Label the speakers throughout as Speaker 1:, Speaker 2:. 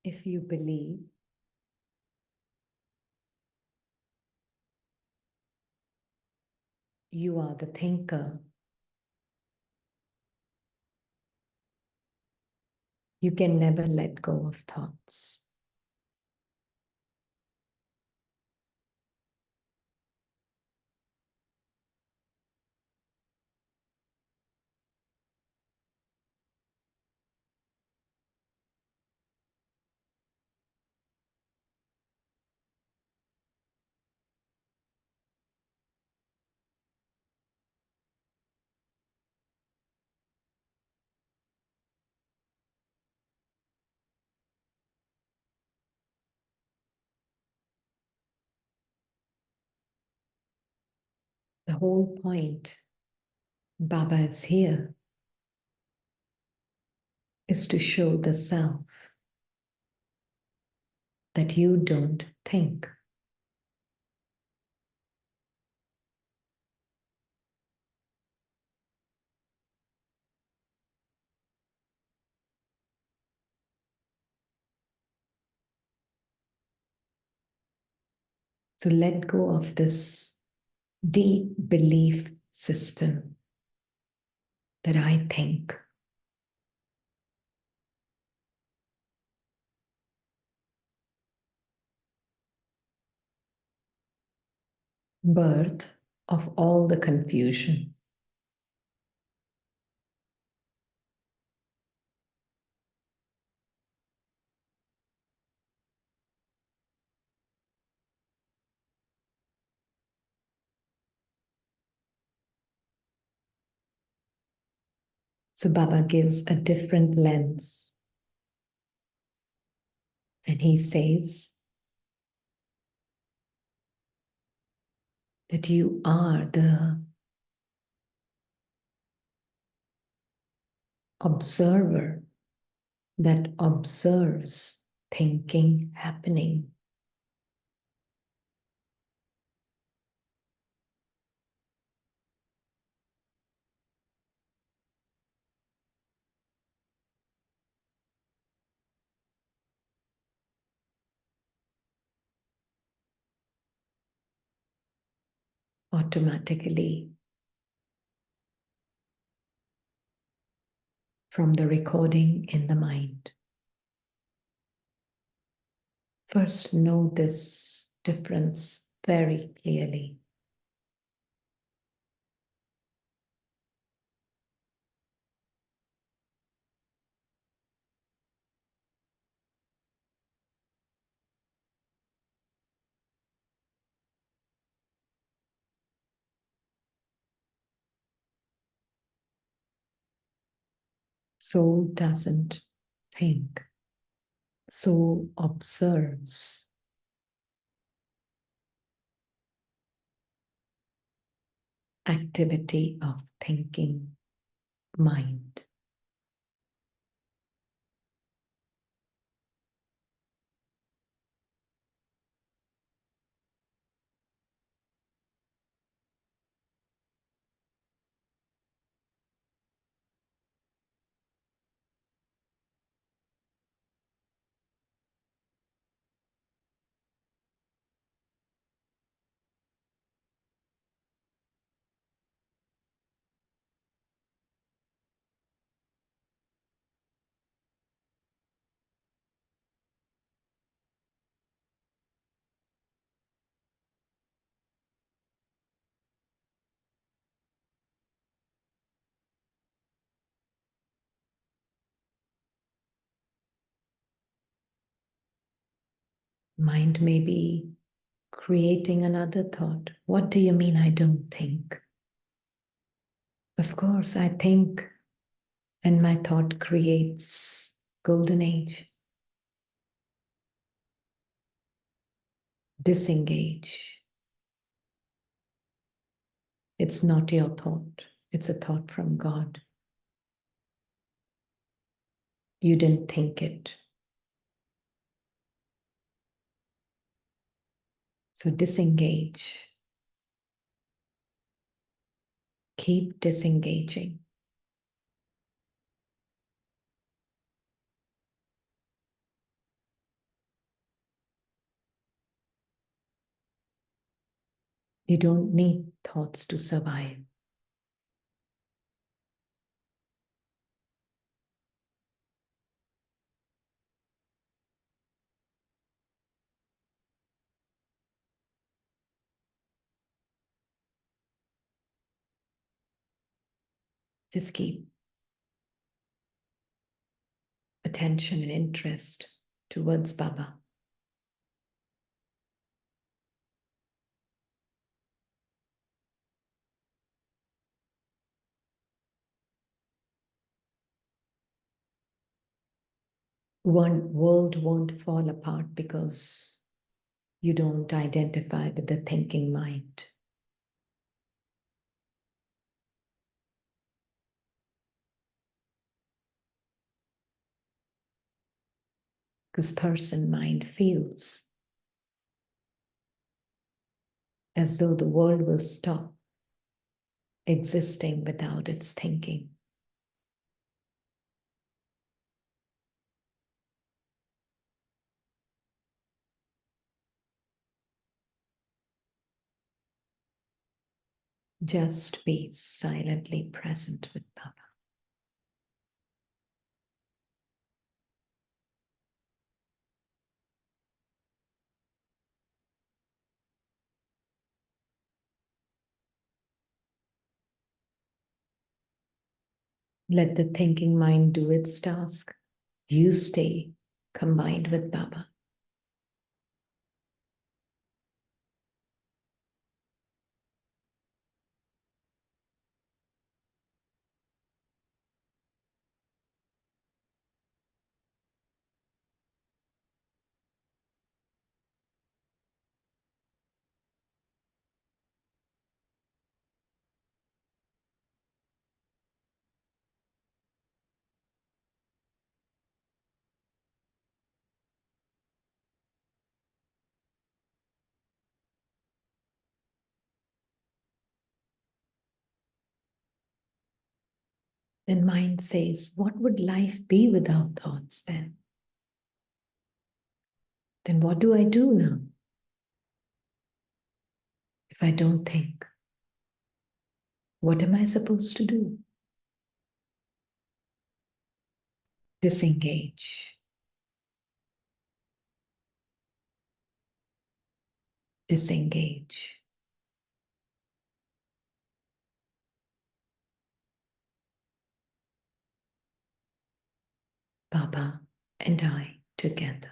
Speaker 1: If you believe you are the thinker, you can never let go of thoughts. The whole point, Baba is here, is to show the self that you don't think. So let go of this deep belief system that I think. Birth of all the confusion. So Baba gives a different lens. And he says that you are the observer that observes thinking happening. Automatically from the recording in the mind. First, know this difference very clearly. Soul doesn't think, soul observes. Activity of thinking mind. Mind may be creating another thought. What do you mean I don't think? Of course, I think, and my thought creates golden age. Disengage. It's not your thought. It's a thought from God. You didn't think it. So disengage. Keep disengaging. You don't need thoughts to survive. Just keep attention and interest towards Baba. One world won't fall apart because you don't identify with the thinking mind. Because person mind feels as though the world will stop existing without its thinking. Just be silently present with Baba. Let the thinking mind do its task. You stay combined with Baba. Then mind says, what would life be without thoughts then? Then what do I do now? If I don't think, what am I supposed to do? Disengage. Disengage. Baba and I together.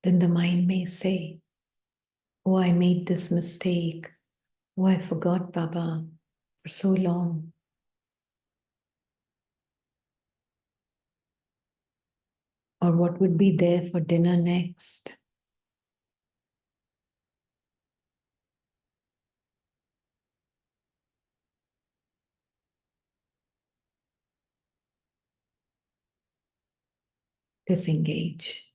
Speaker 1: Then the mind may say, oh, I made this mistake. Oh, I forgot Baba for so long. Or what would be there for dinner next? Disengage.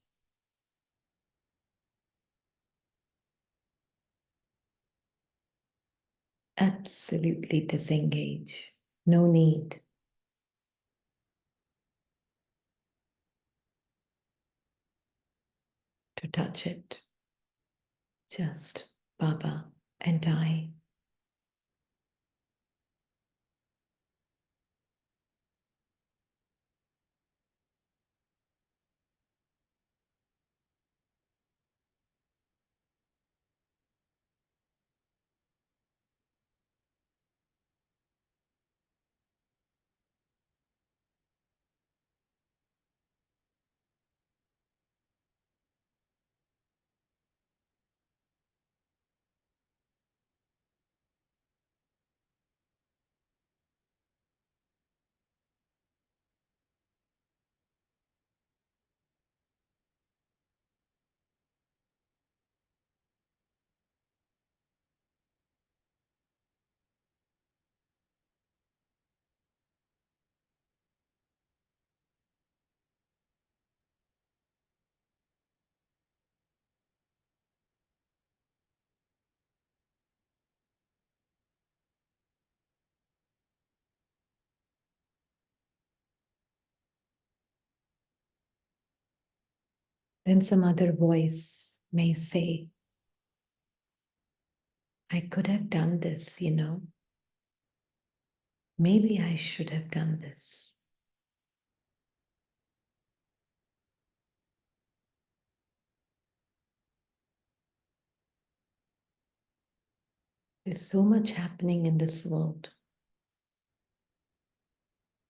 Speaker 1: Absolutely disengage. No need to touch it. Just Baba and I. Then some other voice may say, I could have done this, you know. Maybe I should have done this. There's so much happening in this world.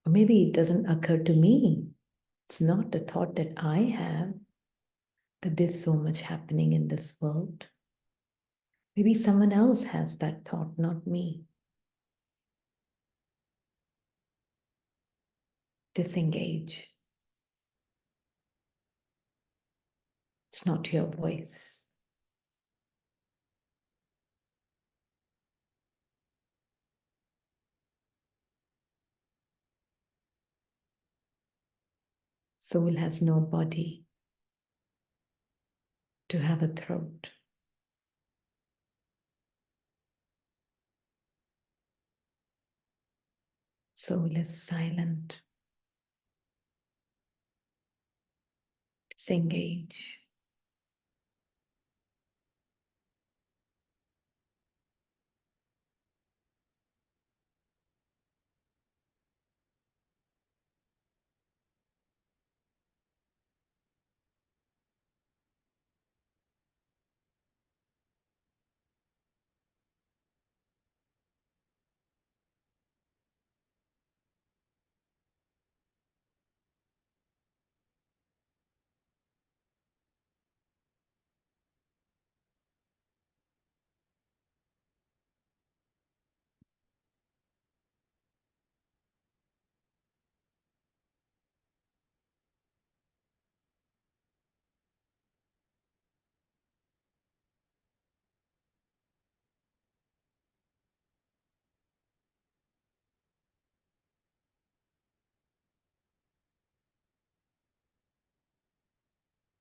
Speaker 1: Or maybe it doesn't occur to me. It's not a thought that I have, that there's so much happening in this world. Maybe someone else has that thought, not me. Disengage. It's not your voice. Soul has no body to have a throat. Soul is silent. Disengage.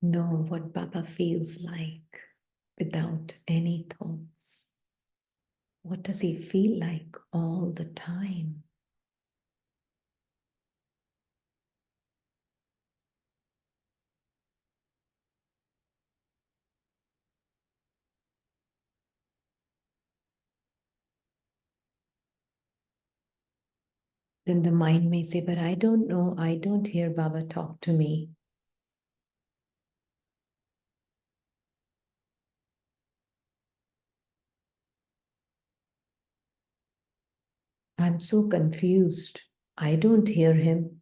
Speaker 1: Know what Baba feels like without any thoughts. What does he feel like all the time? Then the mind may say, but I don't know, I don't hear Baba talk to me. I'm so confused. I don't hear him.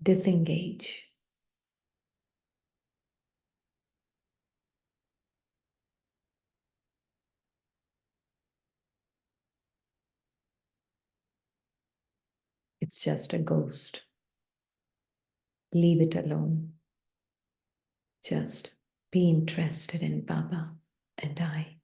Speaker 1: Disengage. It's just a ghost. Leave it alone. Just be interested in Baba and I.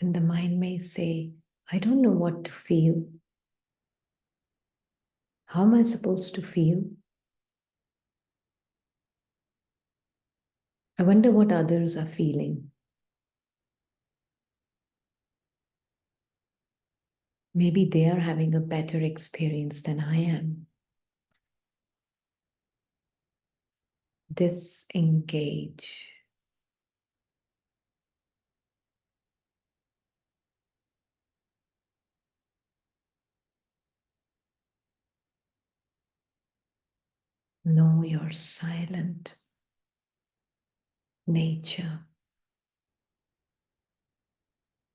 Speaker 1: And the mind may say, I don't know what to feel. How am I supposed to feel? I wonder what others are feeling. Maybe they are having a better experience than I am. Disengage. Know your silent nature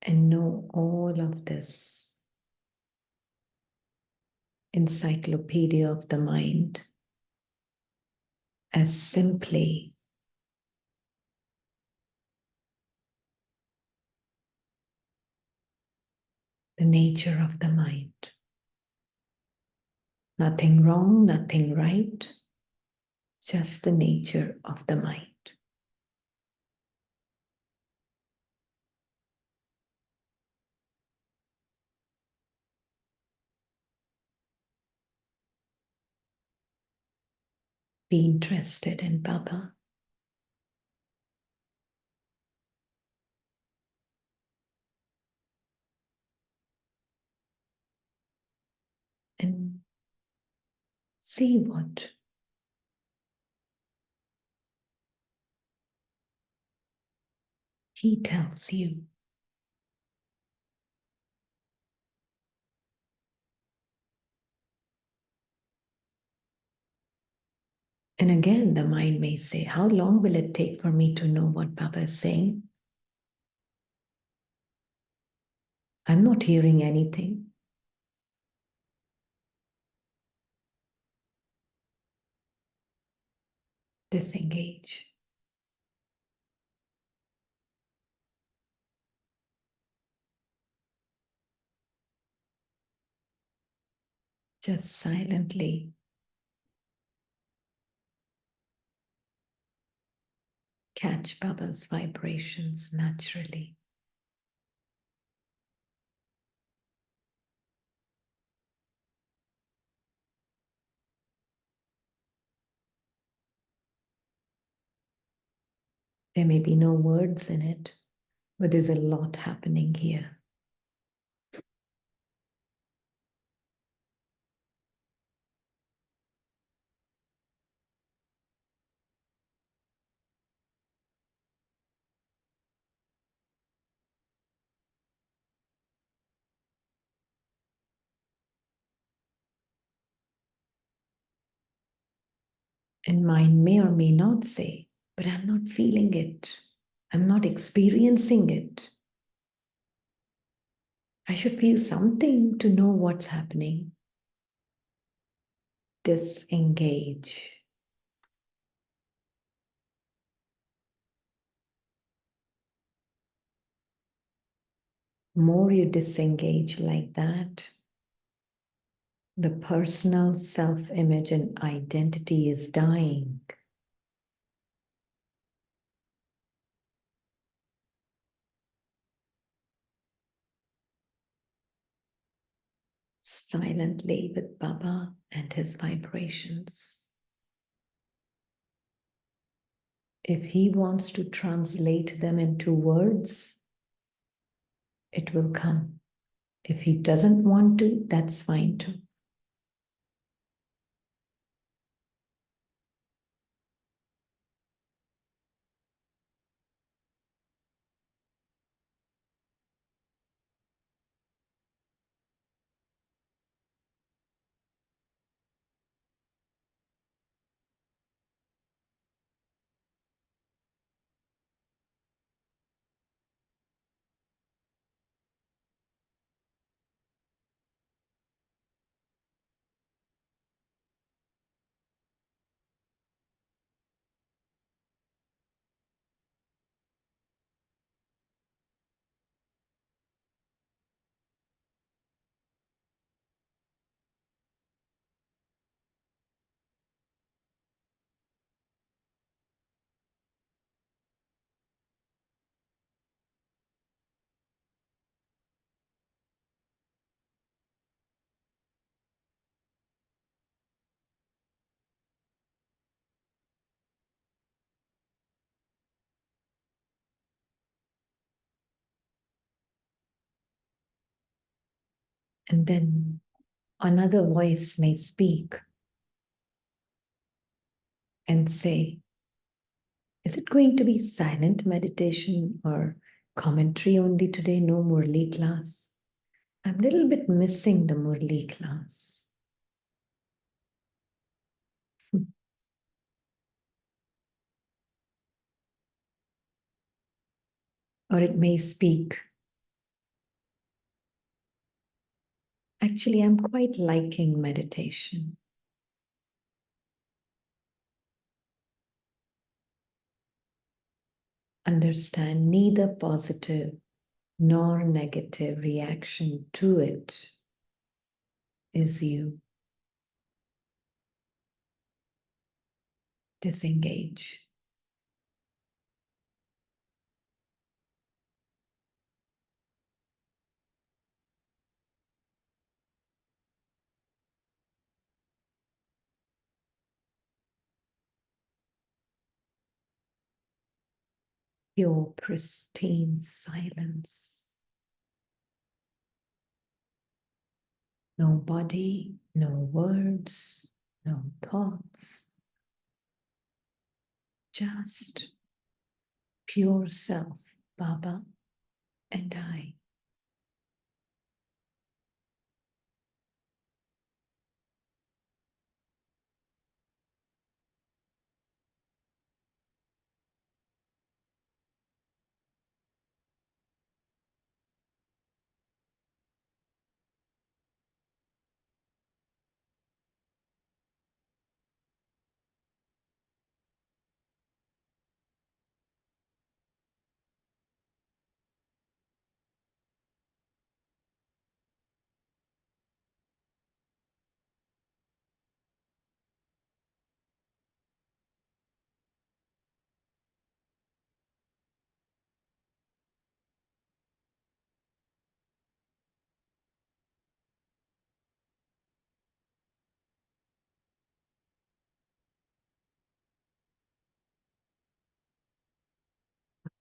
Speaker 1: and know all of this encyclopedia of the mind as simply the nature of the mind. Nothing wrong, nothing right, just the nature of the mind. Be interested in Baba. And see what he tells you. And again, the mind may say, how long will it take for me to know what Baba is saying? I'm not hearing anything. Disengage. Just silently catch Baba's vibrations naturally. There may be no words in it, but there's a lot happening here. And mind may or may not say, but I'm not feeling it. I'm not experiencing it. I should feel something to know what's happening. Disengage. More you disengage like that, the personal self-image and identity is dying. Silently with Baba and his vibrations. If he wants to translate them into words, it will come. If he doesn't want to, that's fine too. And then another voice may speak and say, is it going to be silent meditation or commentary only today? No Murli class. I'm a little bit missing the Murli class. Or it may speak. Actually, I'm quite liking meditation. Understand neither positive nor negative reaction to it is you. Disengage. Pure, pristine silence. No body, no words, no thoughts. Just pure self, Baba and I.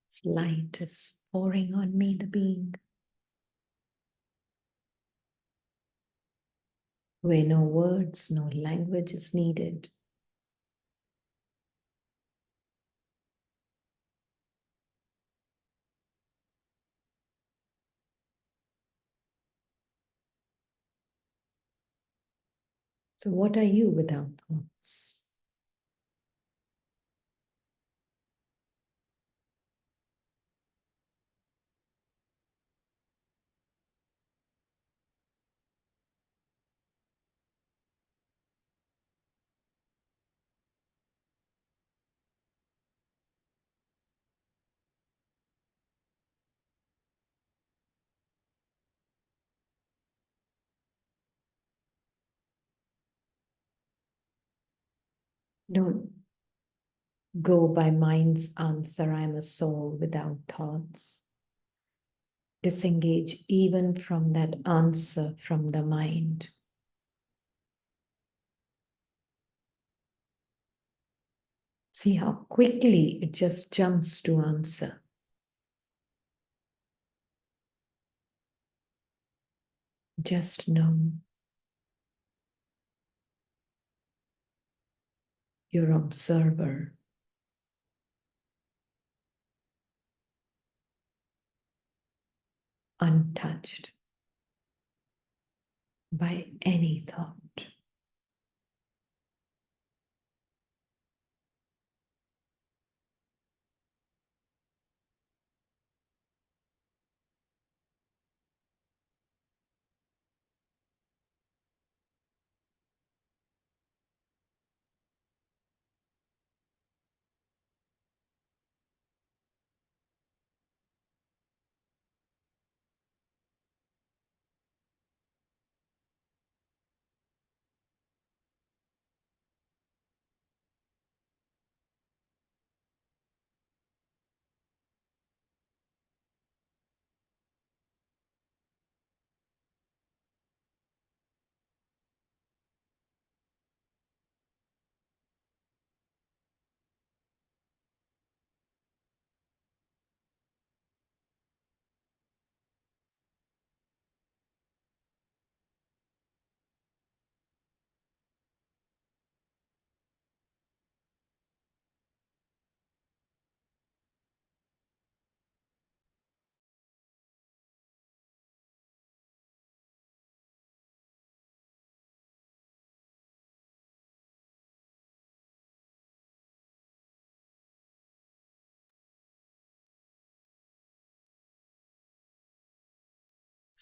Speaker 1: Its light is pouring on me, the being, where no words, no language is needed. So, what are you without thoughts? Don't go by mind's answer, I'm a soul without thoughts. Disengage even from that answer from the mind. See how quickly it just jumps to answer. Just know your observer, untouched by any thought.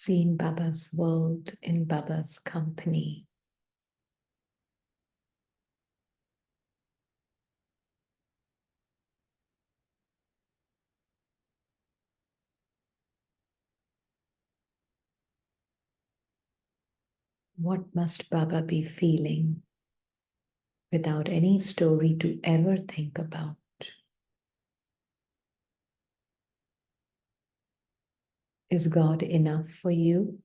Speaker 1: See in Baba's world, in Baba's company. What must Baba be feeling without any story to ever think about? Is God enough for you?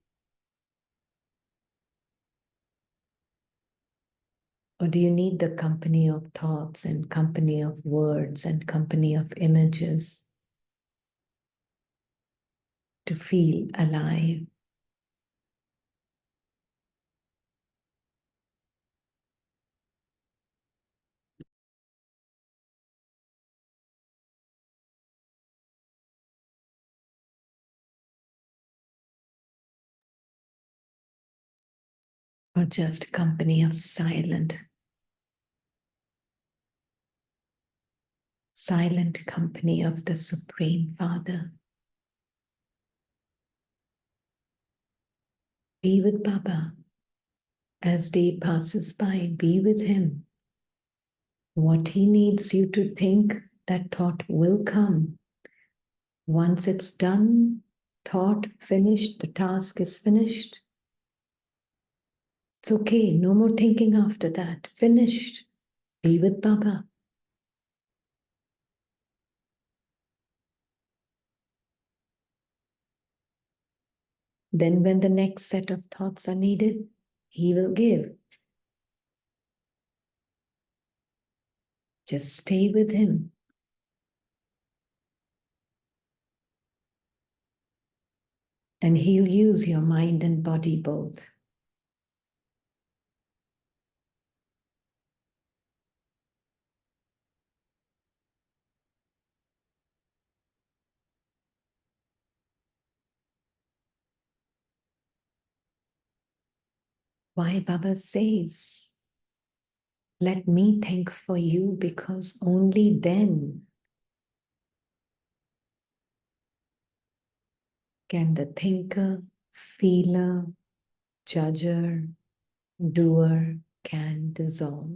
Speaker 1: Or do you need the company of thoughts and company of words and company of images to feel alive? Or just company of silent company of the Supreme Father? Be with Baba. As day passes by, be with him. What he needs you to think, that thought will come. Once it's done, thought finished, the task is finished. It's okay, no more thinking after that. Finished. Be with Baba. Then, when the next set of thoughts are needed, he will give. Just stay with him. And he'll use your mind and body both. Why Baba says, let me think for you, because only then can the thinker, feeler, judger, doer can dissolve.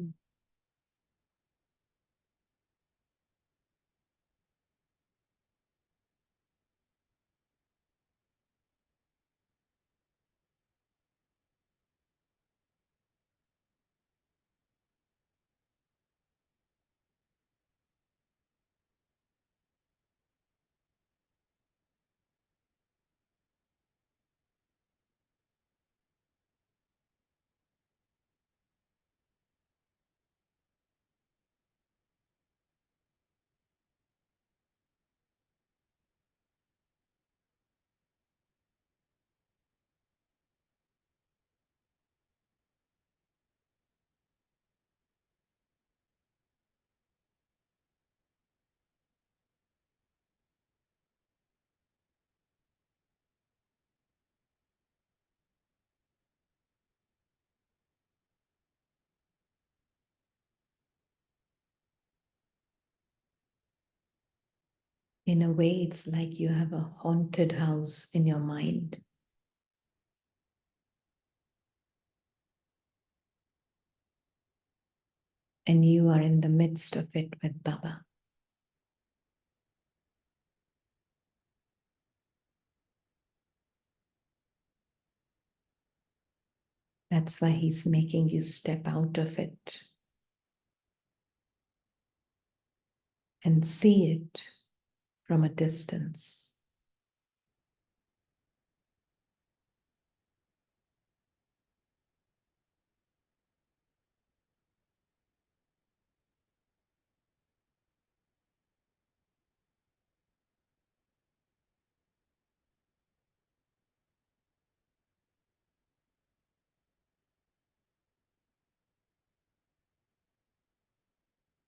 Speaker 1: In a way, it's like you have a haunted house in your mind. And you are in the midst of it with Baba. That's why he's making you step out of it and see it from a distance.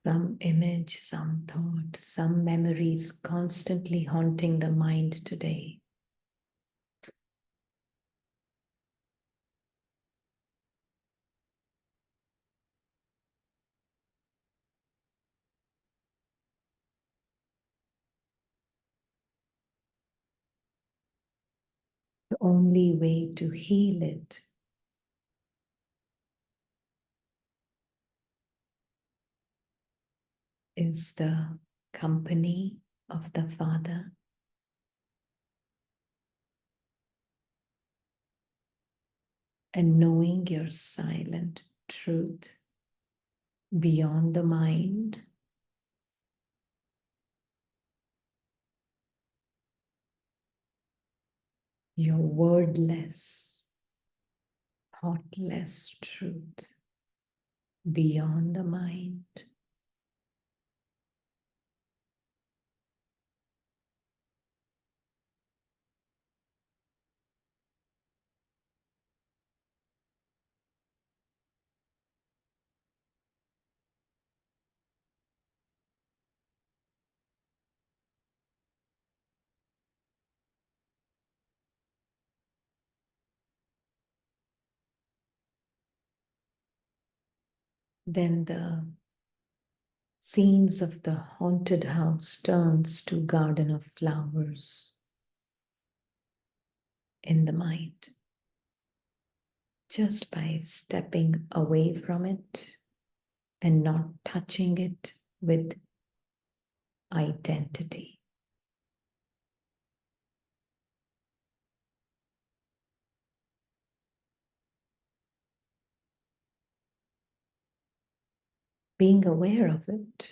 Speaker 1: Some image, some thought, some memories constantly haunting the mind today. only way to heal it is the company of the Father, and knowing your silent truth beyond the mind, your wordless, thoughtless truth beyond the mind. Then the scenes of the haunted house turns to garden of flowers in the mind, just by stepping away from it and not touching it with identity. Being aware of it,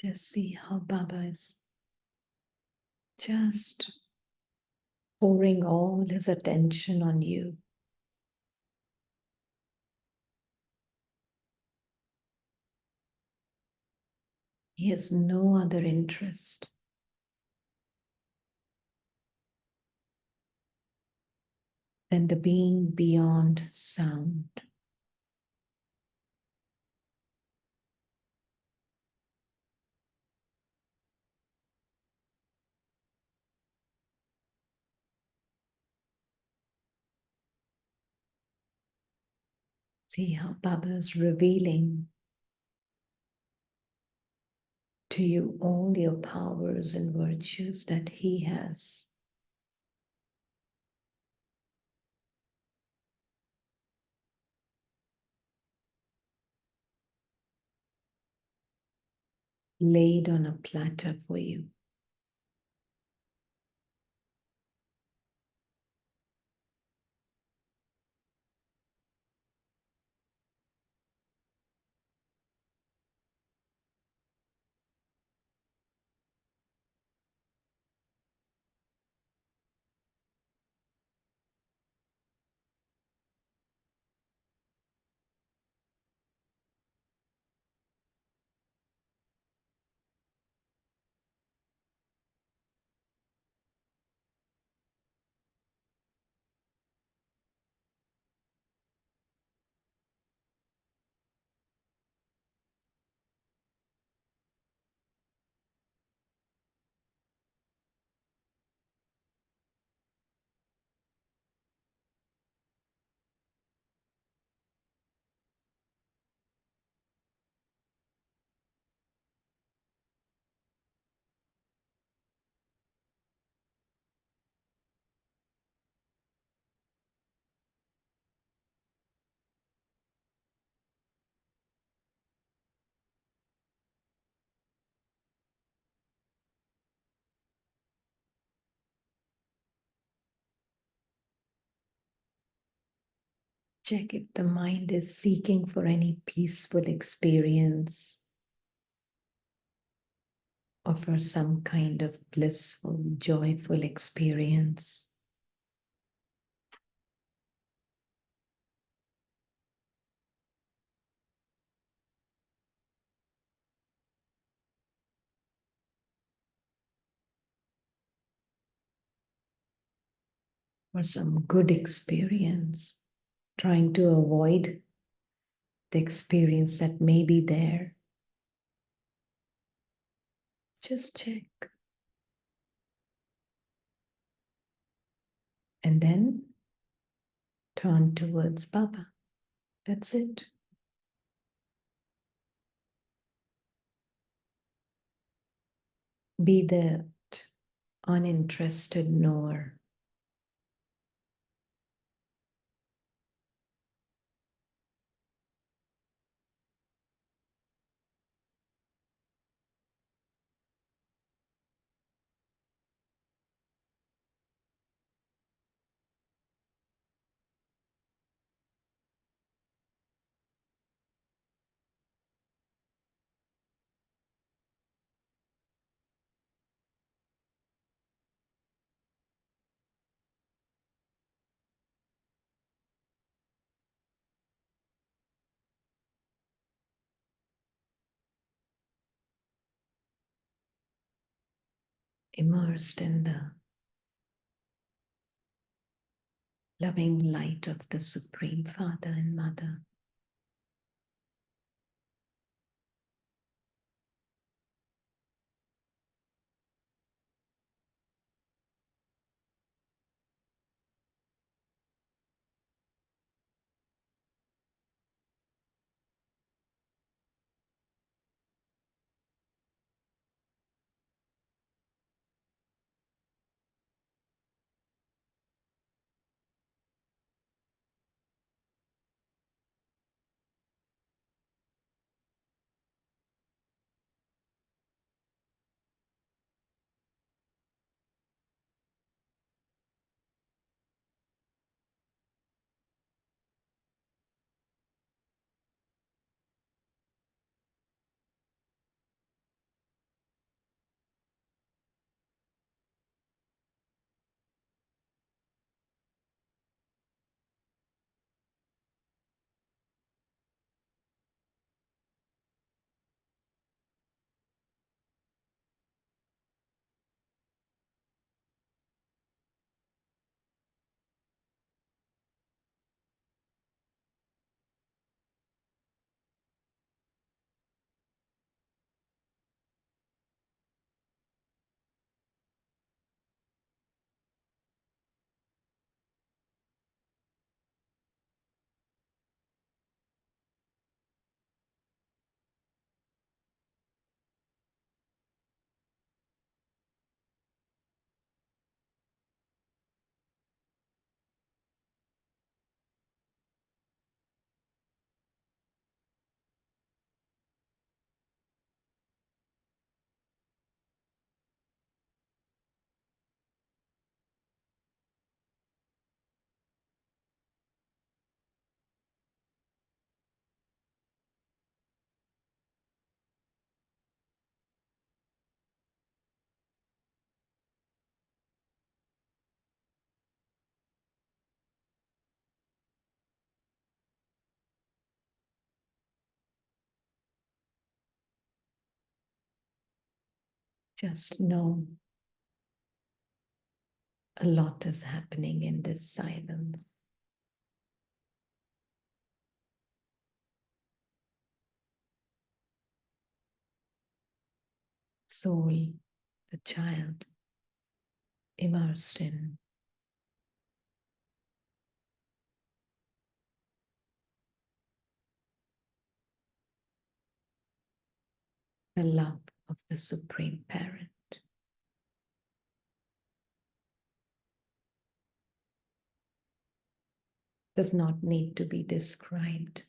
Speaker 1: just see how Baba is just pouring all his attention on you. He has no other interest than the being beyond sound. See how Baba is revealing to you all your powers and virtues that he has laid on a platter for you. Check if the mind is seeking for any peaceful experience or for some kind of blissful, joyful experience. or some good experience, trying to avoid the experience that may be there. Just check. And then turn towards Baba. That's it. Be the uninterested knower. Immersed in the loving light of the Supreme Father and Mother. Just know a lot is happening in this silence. Soul, the child, immersed in the love of the Supreme Parent. Does not need to be described.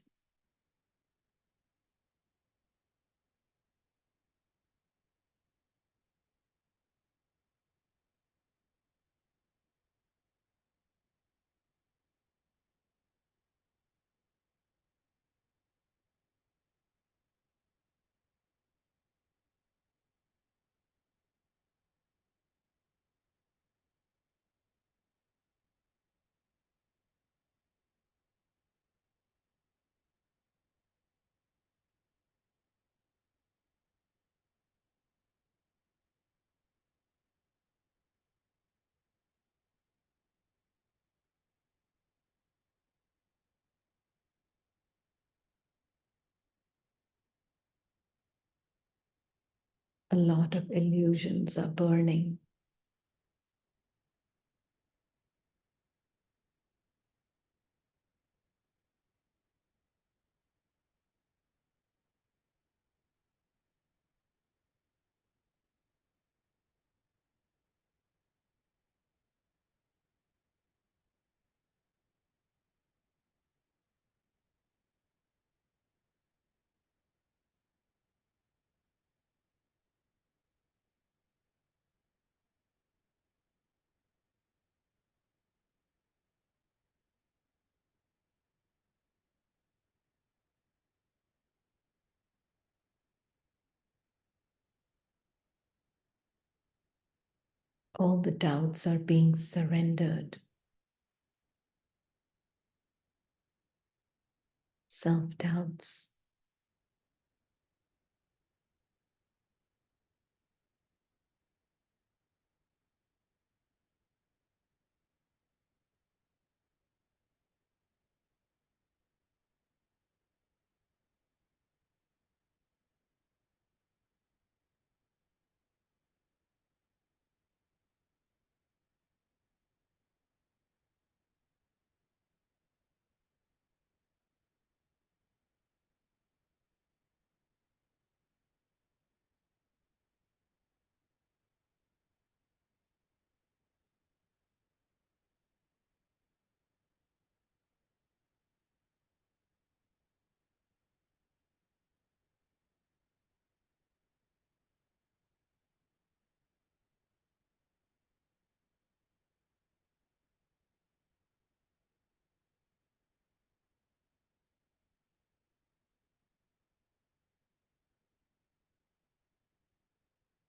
Speaker 1: A lot of illusions are burning. All the doubts are being surrendered. Self-doubts.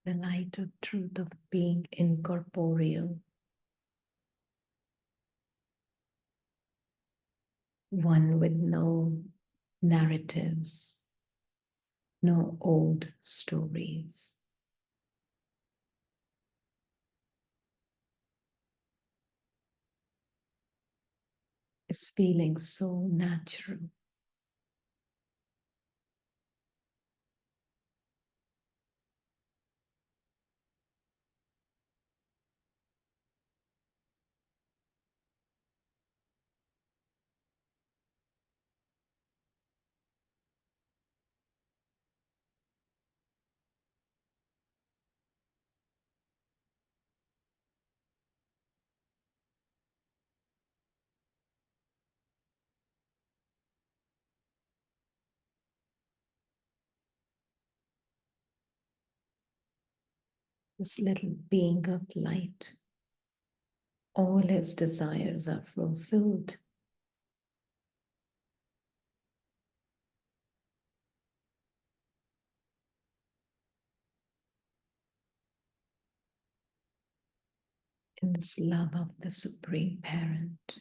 Speaker 1: The light of truth of being incorporeal. One with no narratives, no old stories. Is feeling so natural. This little being of light. All his desires are fulfilled. In this love of the Supreme Parent.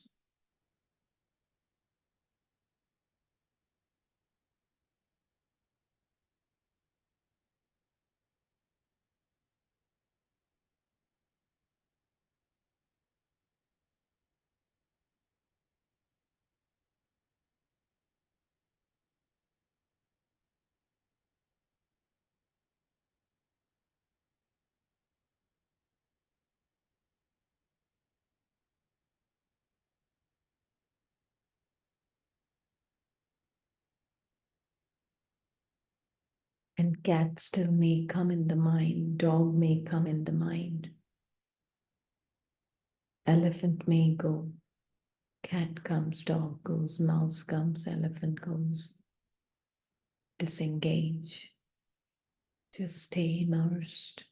Speaker 1: And cat still may come in the mind, dog may come in the mind, elephant may go, cat comes, dog goes, mouse comes, elephant goes. Disengage. Just stay immersed.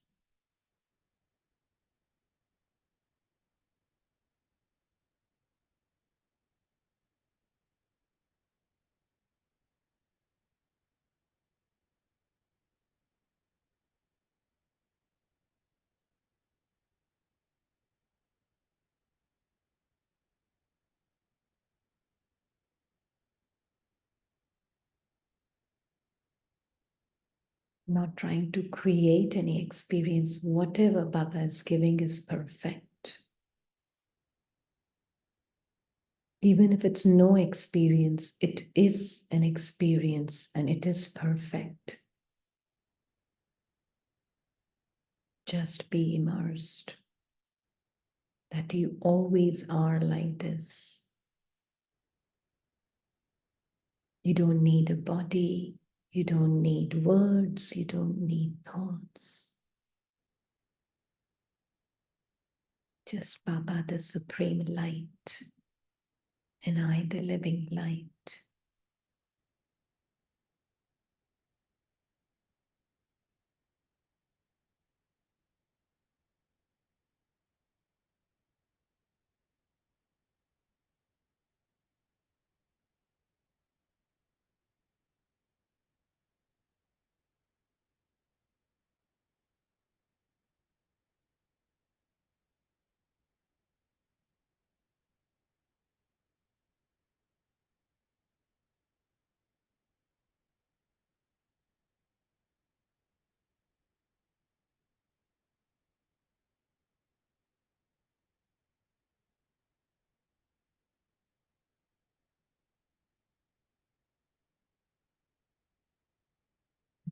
Speaker 1: Not trying to create any experience. Whatever Baba is giving is perfect. Even if it's no experience, it is an experience and it is perfect. Just be immersed that you always are like this. You don't need a body, you don't need words, you don't need thoughts. Just Baba, the supreme light, and I, the living light.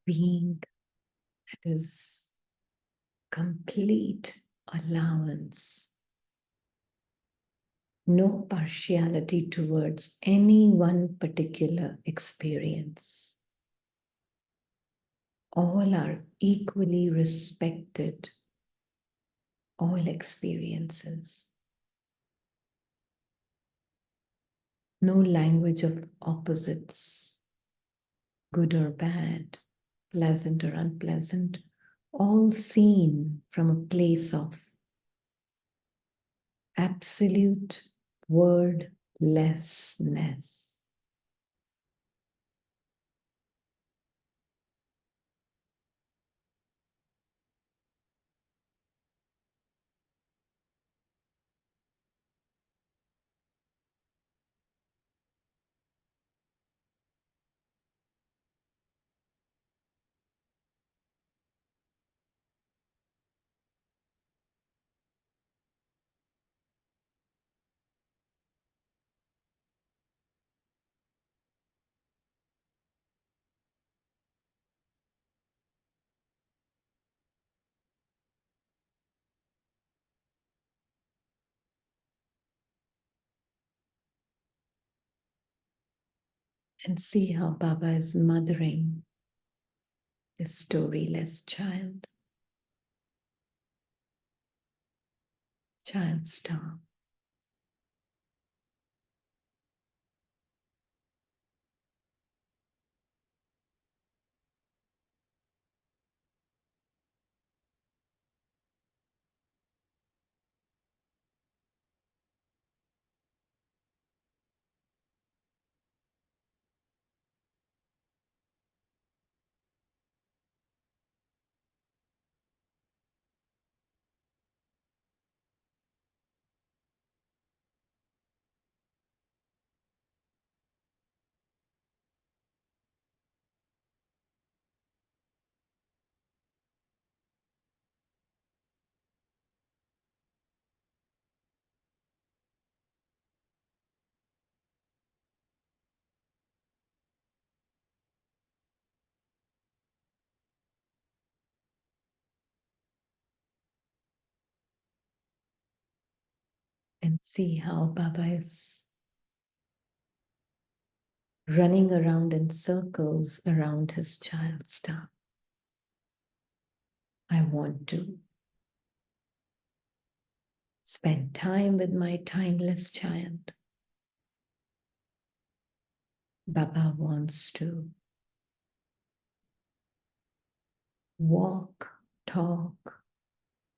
Speaker 1: Being that is complete allowance, no partiality towards any one particular experience. All are equally respected, all experiences. No language of opposites, good or bad, pleasant or unpleasant, all seen from a place of absolute wordlessness. And see how Baba is mothering this storyless child, child star. And see how Baba is running around in circles around his child star. I want to spend time with my timeless child. Baba wants to walk, talk,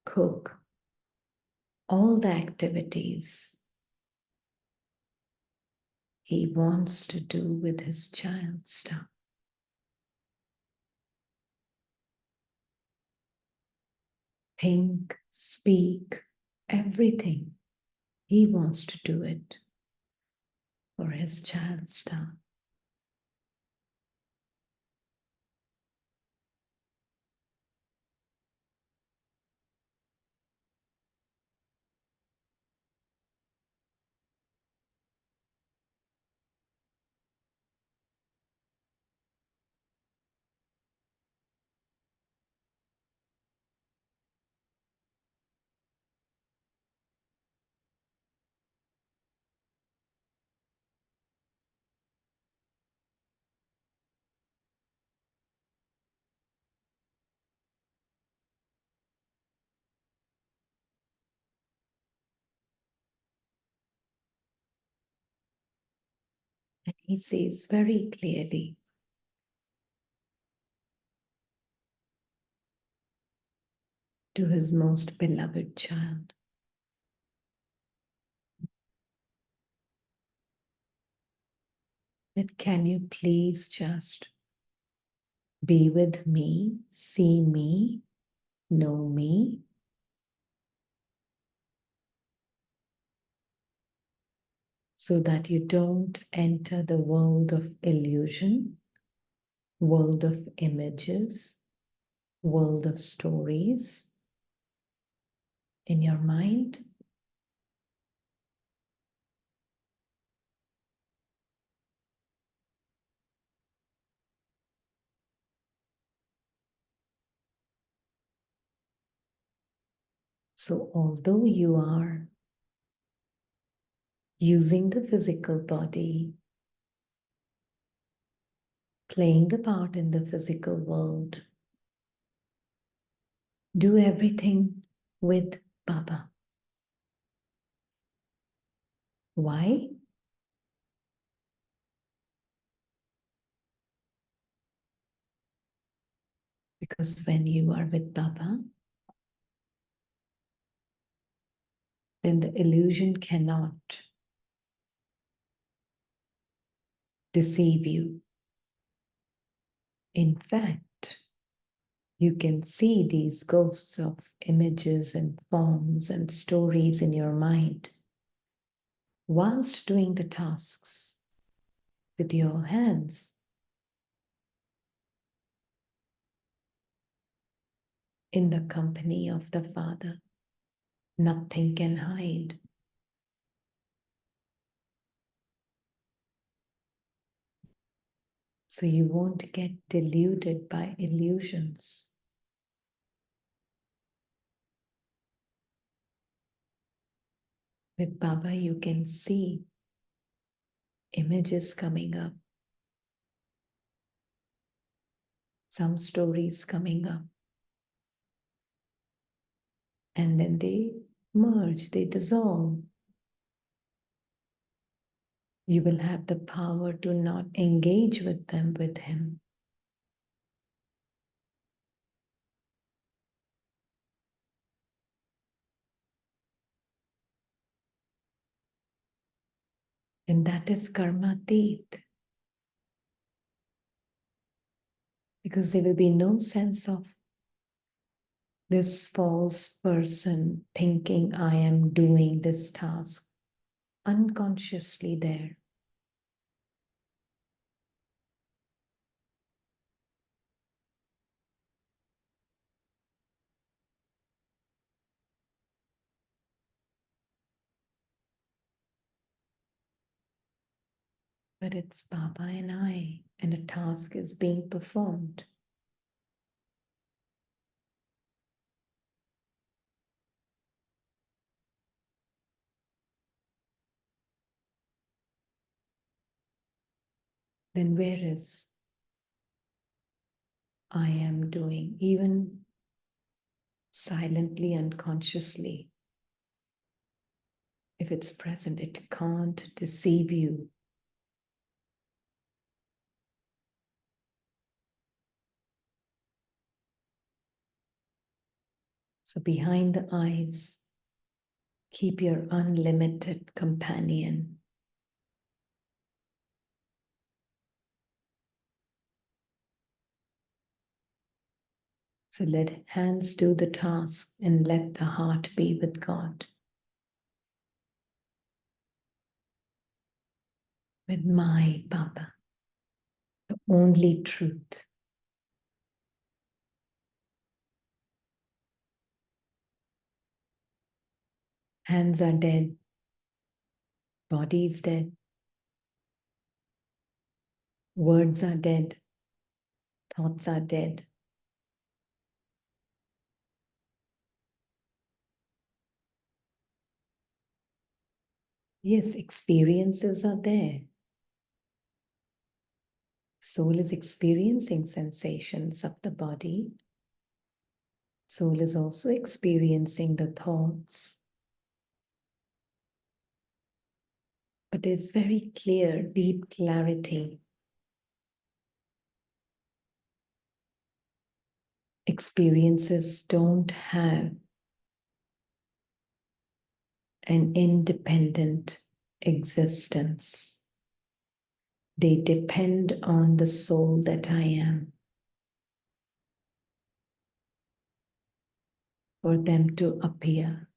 Speaker 1: cook, all the activities he wants to do with his child star. Think, speak, everything. He wants to do it for his child star. He says very clearly, to his most beloved child, that can you please just be with me, see me, know me, so that you don't enter the world of illusion, world of images, world of stories in your mind. So although you are using the physical body, playing the part in the physical world, do everything with Baba. Why? Because when you are with Baba, then the illusion cannot deceive you. In fact, you can see these ghosts of images and forms and stories in your mind whilst doing the tasks with your hands. In the company of the Father, nothing can hide. So you won't get deluded by illusions. With Baba, you can see images coming up, some stories coming up, and then they merge, they dissolve. You will have the power to not engage with them with him. And that is karmatit. Because there will be no sense of this false person thinking I am doing this task unconsciously there. But it's Baba and I, and a task is being performed. Then where is I am doing, even silently, unconsciously? If it's present, it can't deceive you. So behind the eyes, keep your unlimited companion. So let hands do the task and let the heart be with God. With my Baba, the only truth. Hands are dead, body is dead, words are dead, thoughts are dead. Yes, experiences are there. Soul is experiencing sensations of the body. Soul is also experiencing the thoughts. but there's very clear, deep clarity. Experiences don't have an independent existence. They depend on the soul that I am for them to appear.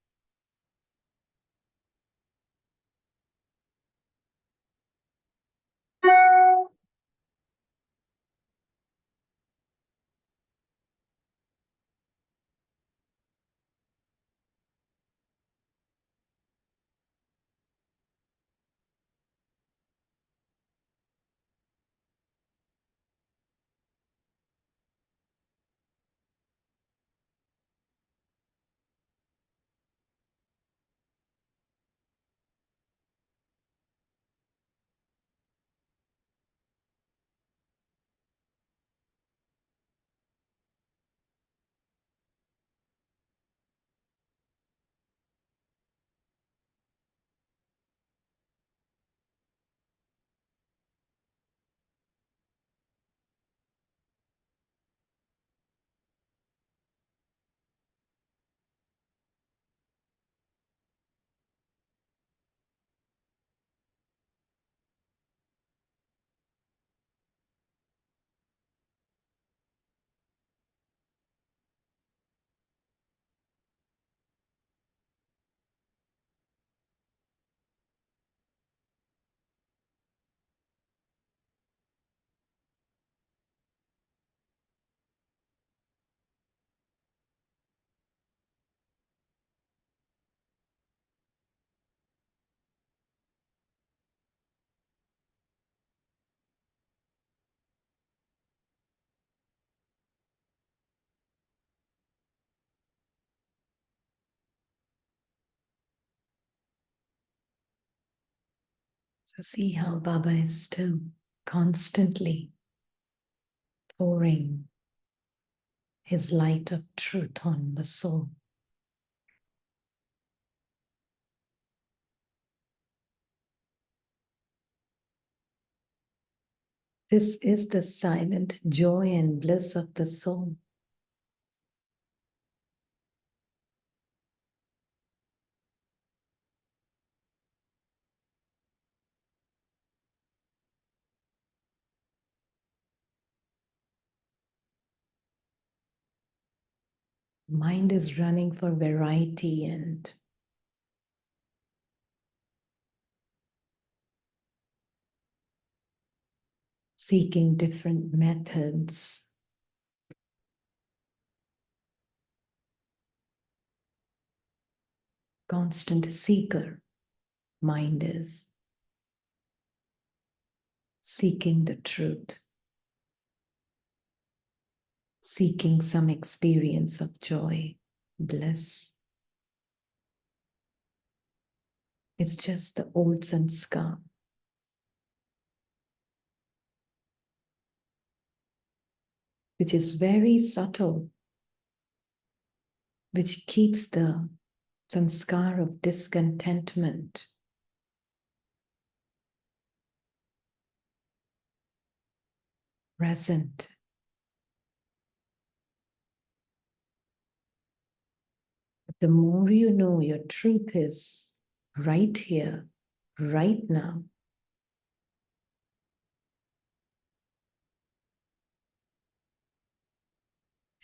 Speaker 1: So see how Baba is still constantly pouring his light of truth on the soul. This is the silent joy and bliss of the soul. Mind is running for variety and seeking different methods. Constant seeker, mind is seeking the truth, seeking some experience of joy, bliss. It's just the old sanskar. Which is very subtle, which keeps the sanskar of discontentment present. But the more you know your truth is right here, right now,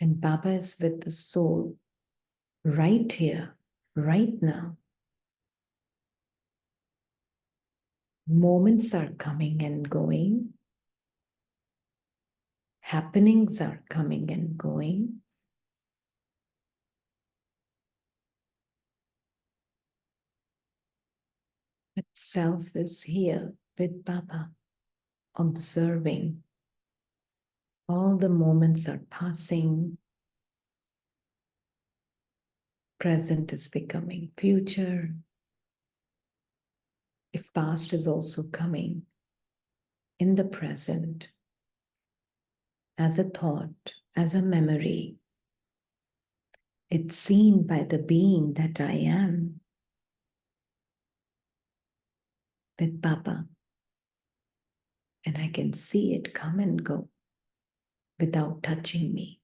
Speaker 1: and Baba is with the soul right here, right now. Moments are coming and going. Happenings are coming and going. But self is here with Baba, observing. All the moments are passing. Present is becoming future. If past is also coming in the present as a thought, as a memory, it's seen by the being that I am. with Baba, and I can see it come and go without touching me.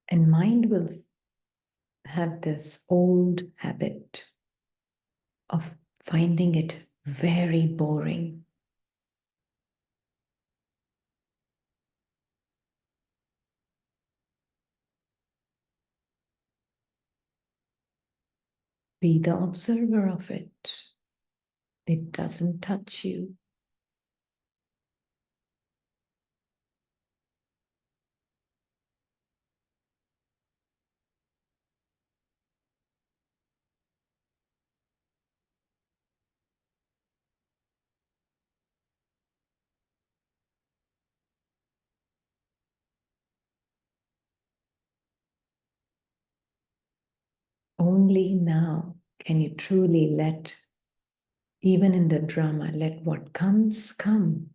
Speaker 1: And mind will have this old habit of finding it very boring. Be the observer of it. It doesn't touch you. Only now can you truly let, even in the drama, let what comes come.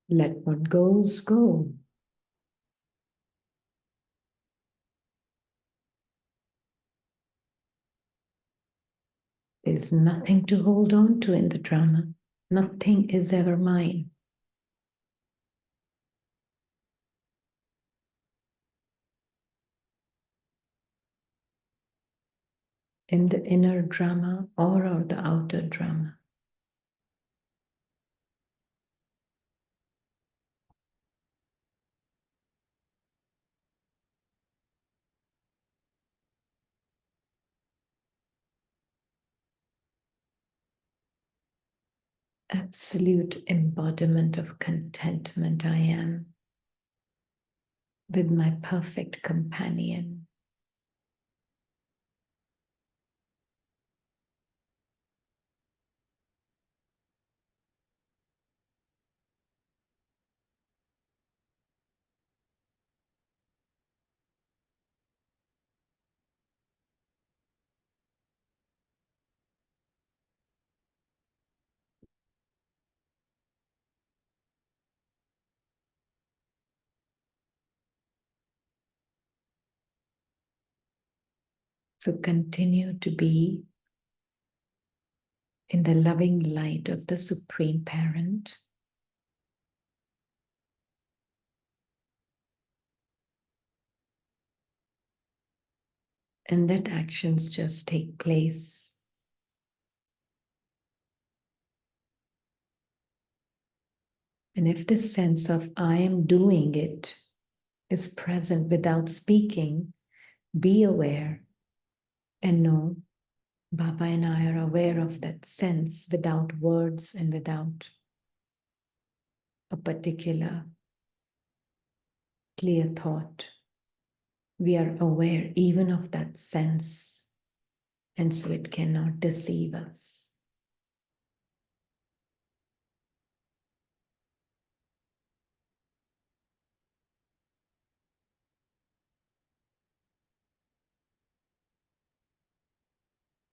Speaker 1: Let what goes go. There's nothing to hold on to in the drama. Nothing is ever mine. In the inner drama or the outer drama. Absolute embodiment of contentment I am with my perfect companion. So continue to be in the loving light of the Supreme Parent. And let actions just take place. And if this sense of I am doing it is present without speaking, be aware and know Baba and I are aware of that sense without words and without a particular clear thought. We are aware even of that sense, and so it cannot deceive us.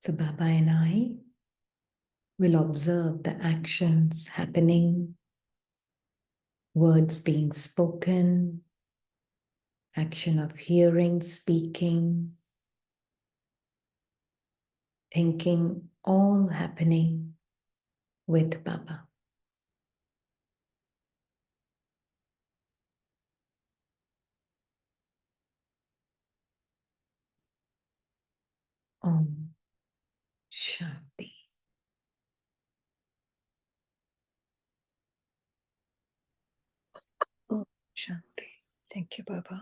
Speaker 1: So Baba and I will observe the actions happening, words being spoken, action of hearing, speaking, thinking, all happening with Baba. Om Shanti. Om Shanti. Thank you, Baba.